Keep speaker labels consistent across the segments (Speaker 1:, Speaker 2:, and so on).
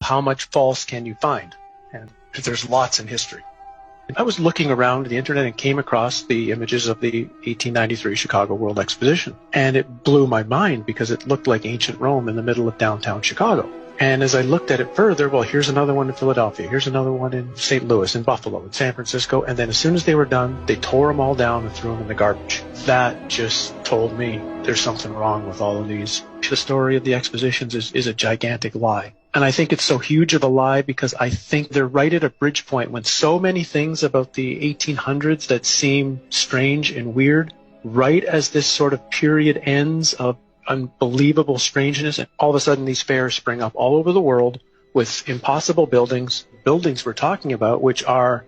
Speaker 1: how much false can you find? And there's lots in history. I was looking around the internet and came across the images of the 1893 Chicago World Exposition. And it blew my mind because it looked like ancient Rome in the middle of downtown Chicago. And as I looked at it further, well, here's another one in Philadelphia, here's another one in St. Louis, in Buffalo, in San Francisco. And then as soon as they were done, they tore them all down and threw them in the garbage. That just told me there's something wrong with all of these. The story of the expositions is a gigantic lie. And I think it's so huge of a lie because I think they're right at a bridge point when so many things about the 1800s that seem strange and weird, right as this sort of period ends of unbelievable strangeness, and all of a sudden these fairs spring up all over the world with impossible buildings we're talking about, which are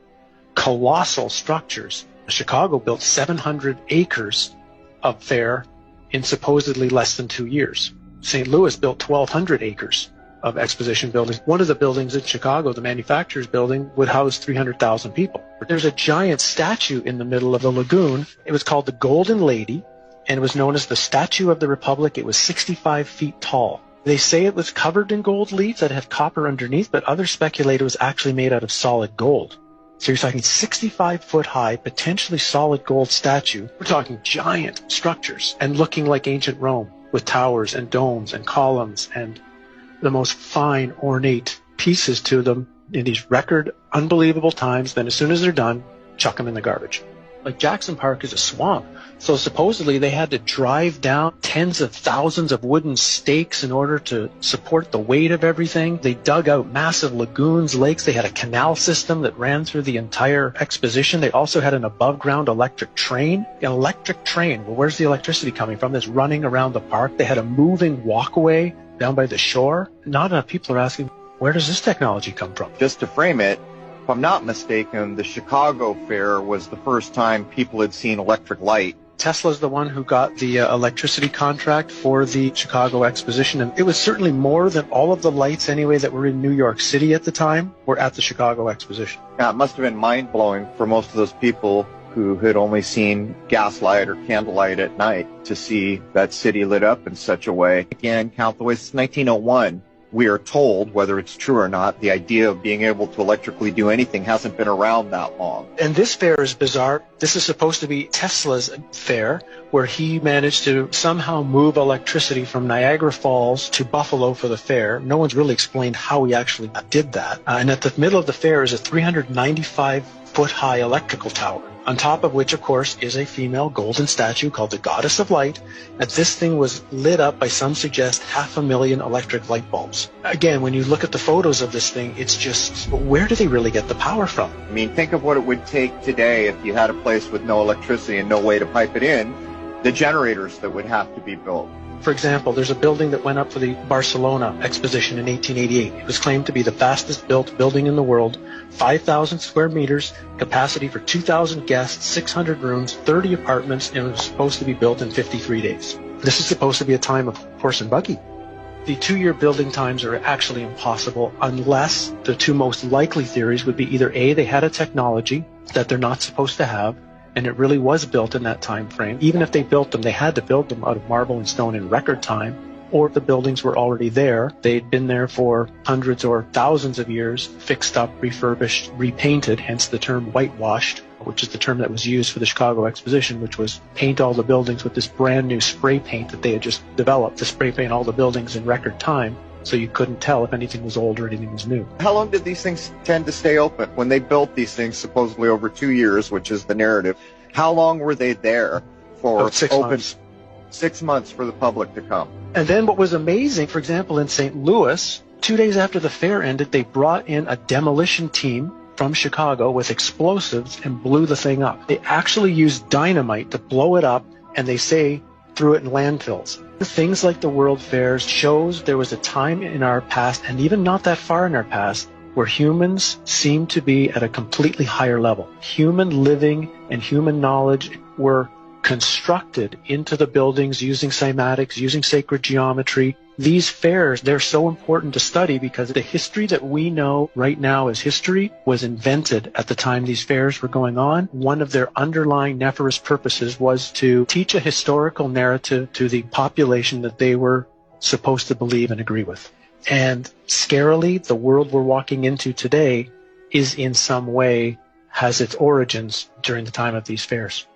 Speaker 1: colossal structures. Chicago built 700 acres of fair in supposedly less than 2 years. St. Louis built 1,200 acres of exposition buildings. One of the buildings in Chicago, the manufacturer's building, would house 300,000 people. There's a giant statue in the middle of the lagoon. It was called the Golden Lady, and it was known as the Statue of the Republic. It was 65 feet tall. They say it was covered in gold leaf that had copper underneath, but others speculate it was actually made out of solid gold. So you're talking 65-foot high, potentially solid gold statue. We're talking giant structures and looking like ancient Rome with towers and domes and columns and the most fine, ornate pieces to them in these record, unbelievable times. Then as soon as they're done, chuck them in the garbage. Like Jackson Park is a swamp. So supposedly they had to drive down tens of thousands of wooden stakes in order to support the weight of everything. They dug out massive lagoons, lakes. They had a canal system that ran through the entire exposition. They also had an above-ground electric train. An electric train, well, where's the electricity coming from? That's running around the park. They had a moving walkway down by the shore. Not enough people are asking, where does this technology come from?
Speaker 2: Just to frame it, if I'm not mistaken, the Chicago Fair was the first time people had seen electric light.
Speaker 1: Tesla's the one who got the electricity contract for the Chicago Exposition, and it was certainly more than all of the lights anyway that were in New York City at the time were at the Chicago Exposition.
Speaker 2: Yeah, it must have been mind-blowing for most of those people who had only seen gaslight or candlelight at night to see that city lit up in such a way. Again, count the way since 1901. We are told, whether it's true or not, the idea of being able to electrically do anything hasn't been around that long.
Speaker 1: And this fair is bizarre. This is supposed to be Tesla's fair, where he managed to somehow move electricity from Niagara Falls to Buffalo for the fair. No one's really explained how he actually did that. And at the middle of the fair is a 395-foot-high electrical tower, on top of which, of course, is a female golden statue called the Goddess of Light. And this thing was lit up by, some suggest, 500,000 electric light bulbs. Again, when you look at the photos of this thing, it's just, where do they really get the power from?
Speaker 2: I mean, think of what it would take today if you had a place with no electricity and no way to pipe it in, the generators that would have to be built.
Speaker 1: For example, there's a building that went up for the Barcelona Exposition in 1888. It was claimed to be the fastest built building in the world, 5,000 square meters, capacity for 2,000 guests, 600 rooms, 30 apartments, and it was supposed to be built in 53 days. This is supposed to be a time of horse and buggy. The 2-year building times are actually impossible unless the two most likely theories would be either A, they had a technology that they're not supposed to have, and it really was built in that time frame. Even if they built them, they had to build them out of marble and stone in record time, or the buildings were already there. They'd been there for hundreds or thousands of years, fixed up, refurbished, repainted, hence the term whitewashed, which is the term that was used for the Chicago Exposition, which was paint all the buildings with this brand new spray paint that they had just developed to spray paint all the buildings in record time, so you couldn't tell if anything was old or anything was new.
Speaker 2: How long did these things tend to stay open? When they built these things, supposedly over 2 years, which is the narrative, how long were they there for?
Speaker 1: About 6 months.
Speaker 2: 6 months for the public to come.
Speaker 1: And then what was amazing, for example, in St. Louis, 2 days after the fair ended, they brought in a demolition team from Chicago with explosives and blew the thing up. They actually used dynamite to blow it up, and they say threw it in landfills. Things like the World Fairs shows there was a time in our past, and even not that far in our past, where humans seem to be at a completely higher level. Human living and human knowledge were constructed into the buildings using cymatics, using sacred geometry. These fairs, they're so important to study because the history that we know right now as history was invented at the time these fairs were going on. One of their underlying nefarious purposes was to teach a historical narrative to the population that they were supposed to believe and agree with. And scarily, the world we're walking into today is in some way has its origins during the time of these fairs.